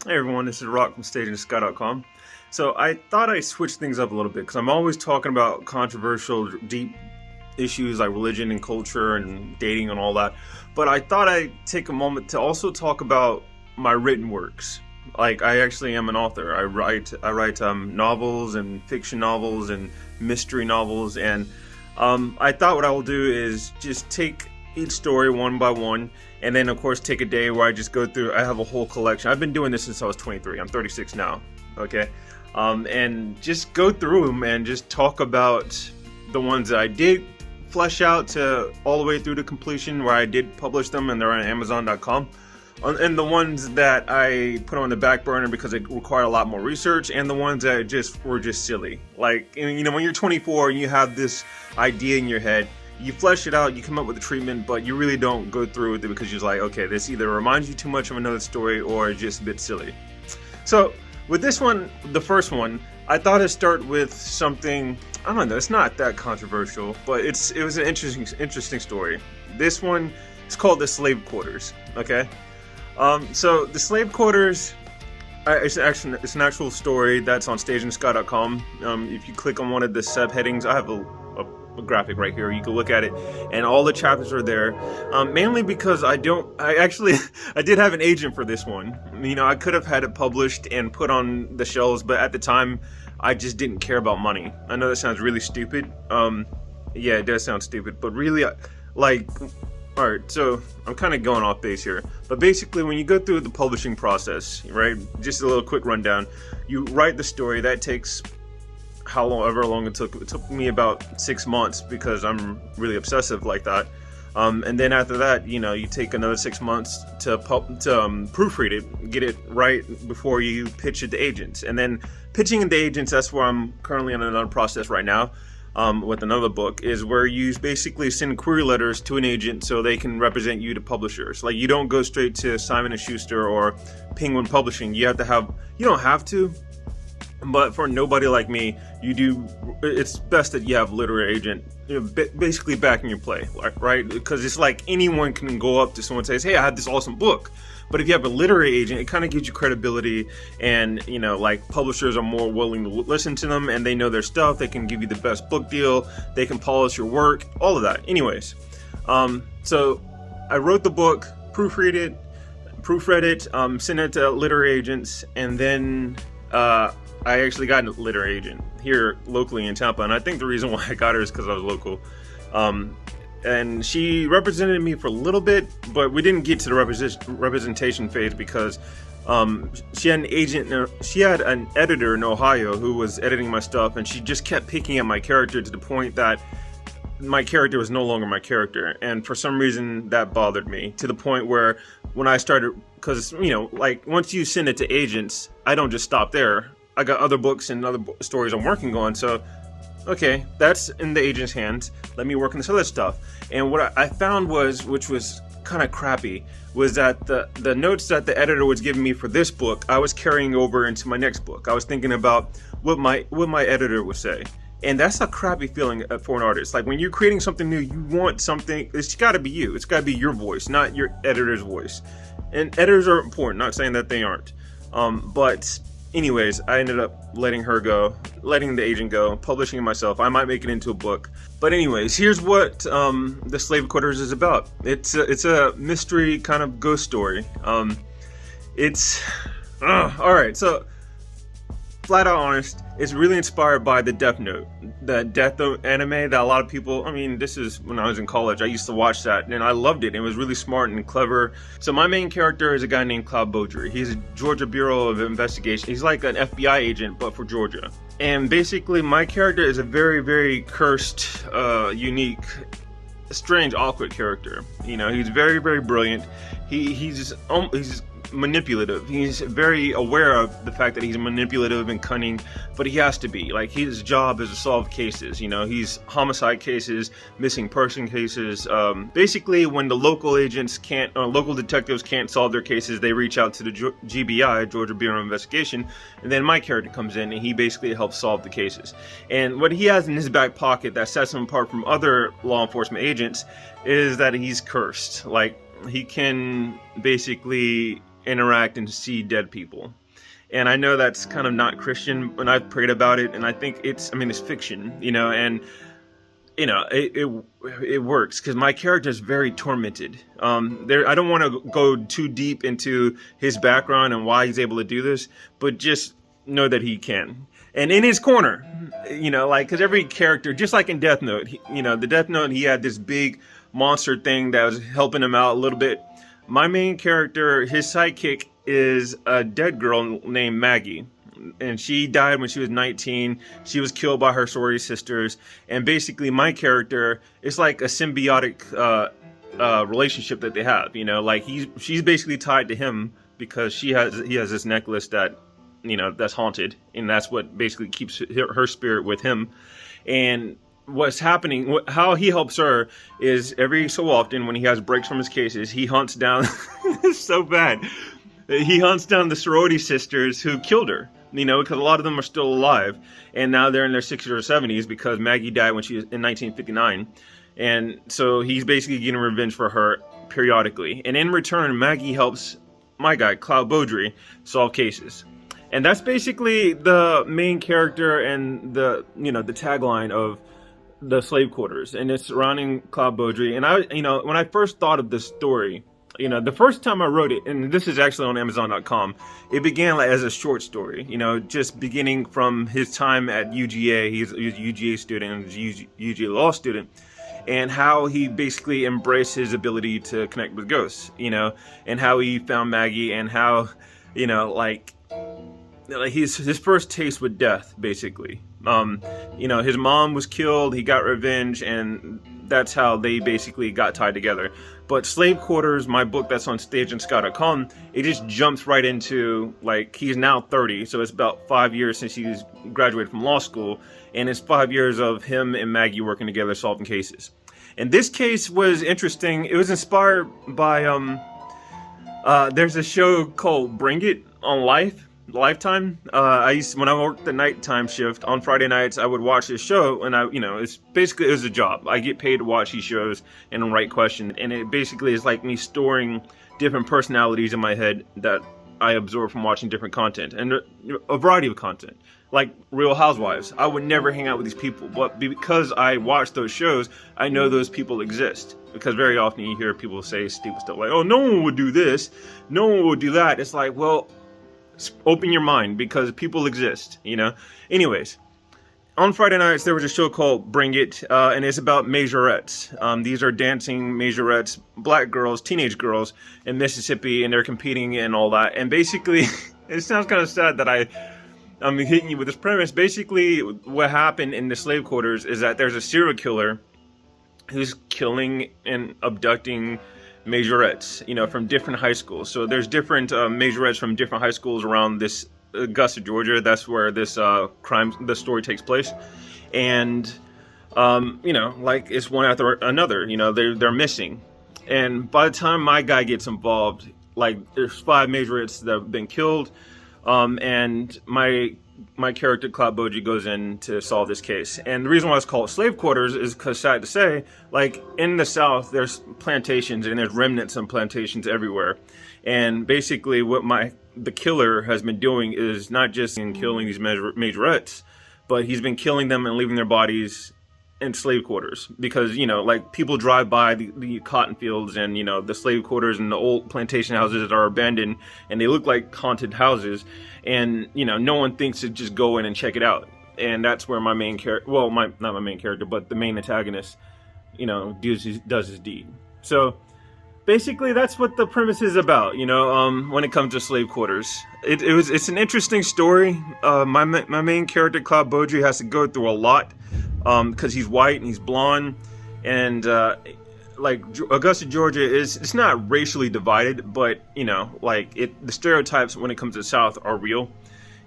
Hey everyone, this is Rock from StageandSky.com. So I thought I'd switch things up a little bit because I'm always talking about controversial, deep issues like religion and culture and dating and all that. But I thought I'd take a moment to also talk about my written works. Like I actually am an author. I write novels and fiction novels and mystery novels, and I thought what I will do is just take each story one by one, and then of course take a day where I just go through. I have a whole collection. I've been doing this since I was 23. I'm 36 now. Okay, and just go through them and just talk about the ones that I did flesh out to all the way through to completion, where I did publish them and they're on Amazon.com. And the ones that I put on the back burner because it required a lot more research, and the ones that just were just silly. Like, you know, when you're 24 and you have this idea in your head, you flesh it out, you come up with a treatment, but you really don't go through with it because you're like, okay, this either reminds you too much of another story or just a bit silly. So with this one, the first one, I thought I'd start with something, I don't know, it's not that controversial, but it was an interesting story. This one is called The Slave Quarters, okay? So the slave quarters, it's an actual story that's on StageandSky.com. If you click on one of the subheadings, I have a graphic right here. You can look at it, and all the chapters are there. Mainly because I did have an agent for this one. You know, I could have had it published and put on the shelves, but at the time, I just didn't care about money. I know that sounds really stupid. Yeah, it does sound stupid, but really, alright, so I'm kind of going off base here, but basically when you go through the publishing process, right, just a little quick rundown, you write the story. That takes however long it took. It took me about 6 months because I'm really obsessive like that. And then after that, you know, you take another 6 months to proofread it, get it right before you pitch it to agents. And then pitching it to agents, that's where I'm currently in another process right now. With another book, is where you basically send query letters to an agent so they can represent you to publishers. Like, you don't go straight to Simon & Schuster or Penguin Publishing. You don't have to, but for nobody like me, you do. It's best that you have a literary agent, you know, basically backing your play, right? Because it's like anyone can go up to someone and say, hey, I have this awesome book. But if you have a literary agent, it kind of gives you credibility, and, you know, like, publishers are more willing to listen to them, and they know their stuff. They can give you the best book deal. They can polish your work, all of that. Anyways, so I wrote the book, proofread it, sent it to literary agents, and then I actually got a literary agent here locally in Tampa, and I think the reason why I got her is because I was local. And she represented me for a little bit, but we didn't get to the representation phase because she had an editor in Ohio who was editing my stuff, and she just kept picking at my character to the point that my character was no longer my character. And for some reason that bothered me to the point where when I started, because, you know, like, once you send it to agents, I don't just stop there. I got other books and other stories I'm working on, so okay, that's in the agent's hands. Let me work on this other stuff. And what I found was, which was kind of crappy, was that the notes that the editor was giving me for this book, I was carrying over into my next book. I was thinking about what my editor would say. And that's a crappy feeling for an artist. Like, when you're creating something new, you want something, it's got to be you. It's got to be your voice, not your editor's voice. And editors are important, not saying that they aren't. But anyways, I ended up letting the agent go, publishing it myself. I might make it into a book. But anyways, here's what The Slave Quarters is about. It's a mystery kind of ghost story. Alright, so flat out honest, it's really inspired by the Death Note, the Death Note anime that a lot of people, I mean, this is when I was in college, I used to watch that, and I loved it. It was really smart and clever. So my main character is a guy named Cloud Beaudry. He's a Georgia Bureau of Investigation. He's like an FBI agent, but for Georgia. And basically, my character is a very, very cursed, unique, strange, awkward character. You know, he's very, very brilliant. He's manipulative. He's very aware of the fact that he's manipulative and cunning, but he has to be. Like, his job is to solve cases. You know, he's homicide cases, missing person cases. Basically, when the local detectives can't solve their cases, they reach out to the GBI, Georgia Bureau of Investigation, and then my character comes in and he basically helps solve the cases. And what he has in his back pocket that sets him apart from other law enforcement agents is that he's cursed. Like, he can basically interact and see dead people. And I know that's kind of not Christian, and I've prayed about it, and I think it's fiction, and it works because my character is very tormented. I don't want to go too deep into his background and why he's able to do this, but just know that he can. And in his corner, because every character, just like in Death Note, the Death Note, he had this big monster thing that was helping him out a little bit. My main character, his sidekick, is a dead girl named Maggie. And she died when she was 19. She was killed by her sorority sisters. And basically, my character is like a symbiotic relationship that they have. She's basically tied to him because he has this necklace that, that's haunted, and that's what basically keeps her spirit with him. And what's happening, how he helps her is every so often when he has breaks from his cases, he hunts down. It's so bad. He hunts down the sorority sisters who killed her. Because a lot of them are still alive, and now they're in their 60s or 70s because Maggie died when she was in 1959, and so he's basically getting revenge for her periodically. And in return, Maggie helps my guy Cloud Beaudry solve cases, and that's basically the main character and the tagline of the slave quarters, and it's surrounding Cloud Beaudry. And I, when I first thought of this story. The first time I wrote it, and this is actually on Amazon.com, it began as a short story, just beginning from his time at UGA. He's a UGA student, UGA law student, and how he basically embraced his ability to connect with ghosts, and how he found Maggie, and how, his first taste with death, basically. His mom was killed, he got revenge, and that's how they basically got tied together. But Slave Quarters, my book that's on stageandsky.com, it just jumps right into, he's now 30, so it's about 5 years since he's graduated from law school, and it's 5 years of him and Maggie working together solving cases. And this case was interesting. It was inspired by, there's a show called Bring It on Lifetime. When I worked the nighttime shift on Friday nights, I would watch this show, and it was a job. I get paid to watch these shows and write questions, and it basically is like me storing different personalities in my head that I absorb from watching different content, and a variety of content, like Real Housewives. I would never hang out with these people, but because I watch those shows, I know those people exist. Because very often you hear people say stupid stuff like, "Oh, no one would do this, no one would do that." It's like, well, open your mind, because people exist, Anyways, on Friday nights, there was a show called Bring It, and it's about majorettes. These are dancing majorettes, black girls, teenage girls in Mississippi, and they're competing and all that. And basically, it sounds kind of sad that I'm hitting you with this premise. Basically, what happened in the slave quarters is that there's a serial killer who's killing and abducting majorettes, from different high schools. So there's different majorettes from different high schools around this Augusta, Georgia. That's where this the story takes place. And it's one after another. They're missing. And by the time my guy gets involved, there's 5 majorettes that have been killed, and my character Cloud Beaudry goes in to solve this case. And the reason why it's called Slave Quarters is because, sad to say, in the South, there's plantations and there's remnants of plantations everywhere. And basically what the killer has been doing is not just in killing these majorettes, but he's been killing them and leaving their bodies in slave quarters. Because, people drive by the cotton fields and, the slave quarters and the old plantation houses that are abandoned, and they look like haunted houses. And, no one thinks to just go in and check it out. And that's where my main character, well, not my main character, but the main antagonist, does his deed. So basically that's what the premise is about, when it comes to slave quarters. It's an interesting story. My main character, Cloud Beaudry, has to go through a lot, because he's white and he's blonde, and Augusta, Georgia it's not racially divided, but the stereotypes when it comes to the South are real.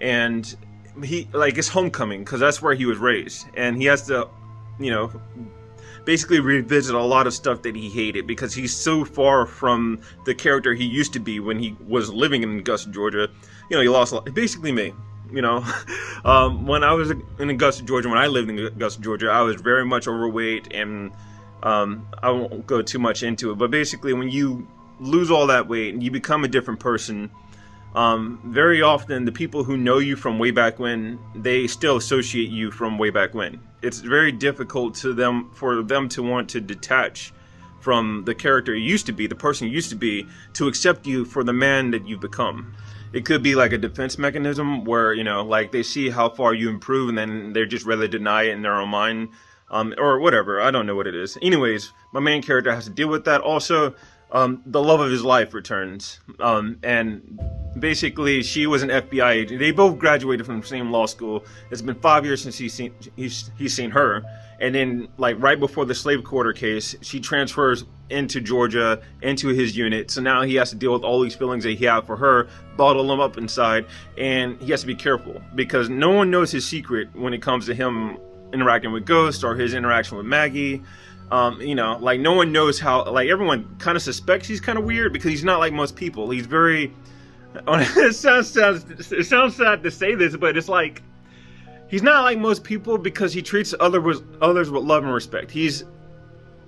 And he it's homecoming, because that's where he was raised, and he has to basically revisit a lot of stuff that he hated, because he's so far from the character he used to be when he was living in Augusta, Georgia. He lost a lot. Basically me. When I was in Augusta, Georgia, when I lived in Augusta, Georgia, I was very much overweight, and I won't go too much into it, but basically when you lose all that weight and you become a different person, very often the people who know you from way back when, they still associate you from way back when. It's very difficult for them to want to detach from the character you used to be, the person you used to be, to accept you for the man that you've become. It could be like a defense mechanism where, like they see how far you improve and then they're just rather deny it in their own mind, or whatever. I don't know what it is. Anyways, my main character has to deal with that. Also, the love of his life returns, and basically she was an FBI agent. They both graduated from the same law school. It's been 5 years since he's seen her, and then like right before the slave quarter case, she transfers into Georgia, into his unit. So now he has to deal with all these feelings that he had for her, bottle them up inside, and he has to be careful because no one knows his secret when it comes to him interacting with ghosts or his interaction with Maggie. Like no one knows how, like everyone kind of suspects he's kind of weird because he's not like most people. He's very, it sounds sad to say this, but it's like, he's not like most people because he treats others with love and respect. He's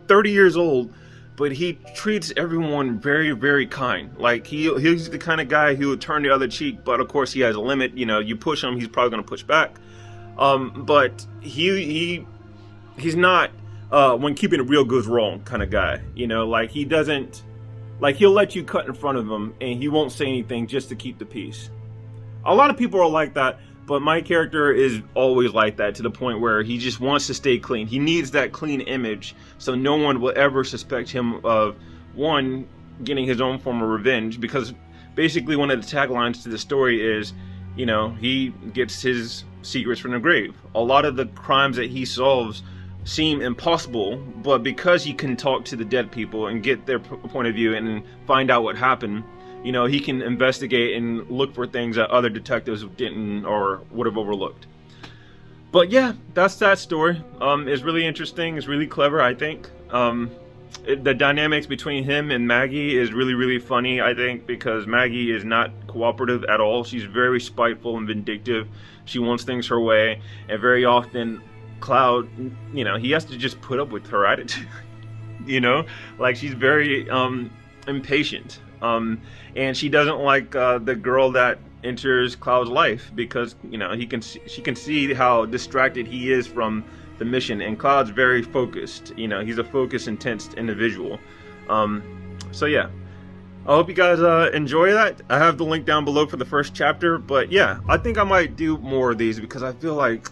30 years old, but he treats everyone very, very kind. Like he's the kind of guy who would turn the other cheek, but of course he has a limit. You push him, he's probably going to push back. But he's not, when keeping it real goes wrong kind of guy. Like he doesn't, like he'll let you cut in front of him and he won't say anything just to keep the peace. A lot of people are like that, but my character is always like that to the point where he just wants to stay clean. He needs that clean image so no one will ever suspect him of, one, getting his own form of revenge, because basically one of the taglines to the story is, he gets his secrets from the grave. A lot of the crimes that he solves seem impossible, but because he can talk to the dead people and get their point of view and find out what happened, he can investigate and look for things that other detectives didn't or would have overlooked. But yeah, that's that story. It's really interesting. It's really clever, I think. The dynamics between him and Maggie is really, really funny, I think, because Maggie is not cooperative at all. She's very spiteful and vindictive. She wants things her way, and very often Cloud, he has to just put up with her attitude. Like she's very impatient, and she doesn't like the girl that enters Cloud's life because she can see how distracted he is from the mission, and Cloud's very focused. He's a focused, intense individual. So yeah, I hope you guys enjoy that. I have the link down below for the first chapter, but yeah, I think I might do more of these because I feel like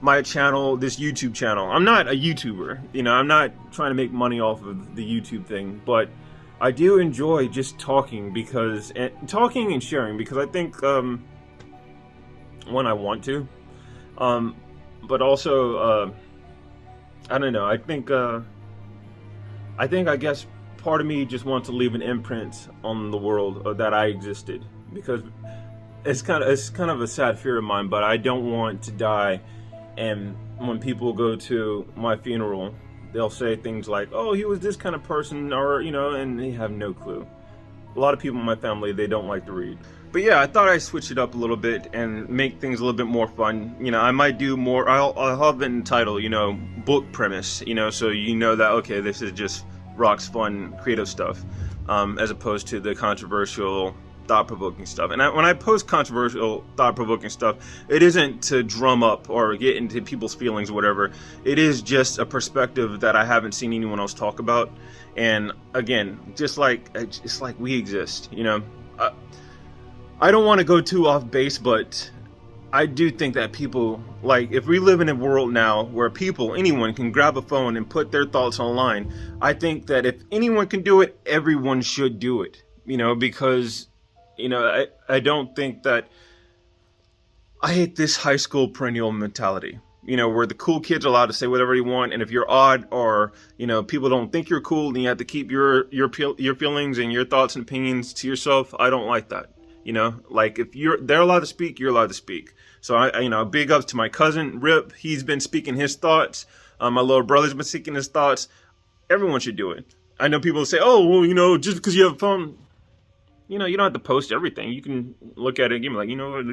my channel, this YouTube channel, I'm not a YouTuber, I'm not trying to make money off of the YouTube thing, but I do enjoy just talking and sharing because I think, one, I want to, but also, I don't know, I guess part of me just wants to leave an imprint on the world that I existed, because it's kind of a sad fear of mine, but I don't want to die. And when people go to my funeral, they'll say things like, oh, he was this kind of person, or, and they have no clue. A lot of people in my family, they don't like to read. But yeah, I thought I'd switch it up a little bit and make things a little bit more fun. I might do more, I'll have it entitled, book premise, so that, okay, this is just Rock's fun, creative stuff, as opposed to the controversial, thought-provoking stuff. And when I post controversial, thought-provoking stuff, it isn't to drum up or get into people's feelings or whatever. It is just a perspective that I haven't seen anyone else talk about. And again, just like we exist, I don't want to go too off base, but I do think that people, like, if we live in a world now where anyone can grab a phone and put their thoughts online, I think that if anyone can do it, everyone should do it, because I don't think that, I hate this high school perennial mentality, where the cool kids are allowed to say whatever they want, and if you're odd or, people don't think you're cool, then you have to keep your feelings and your thoughts and opinions to yourself. I don't like that, like if they're allowed to speak, you're allowed to speak. So I big ups to my cousin, Rip. He's been speaking his thoughts. My little brother's been speaking his thoughts. Everyone should do it. I know people say, oh, well, just because you have a phone, you don't have to post everything. You can look at it and give me like, what,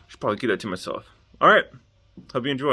should probably keep that to myself. All right. Hope you enjoy.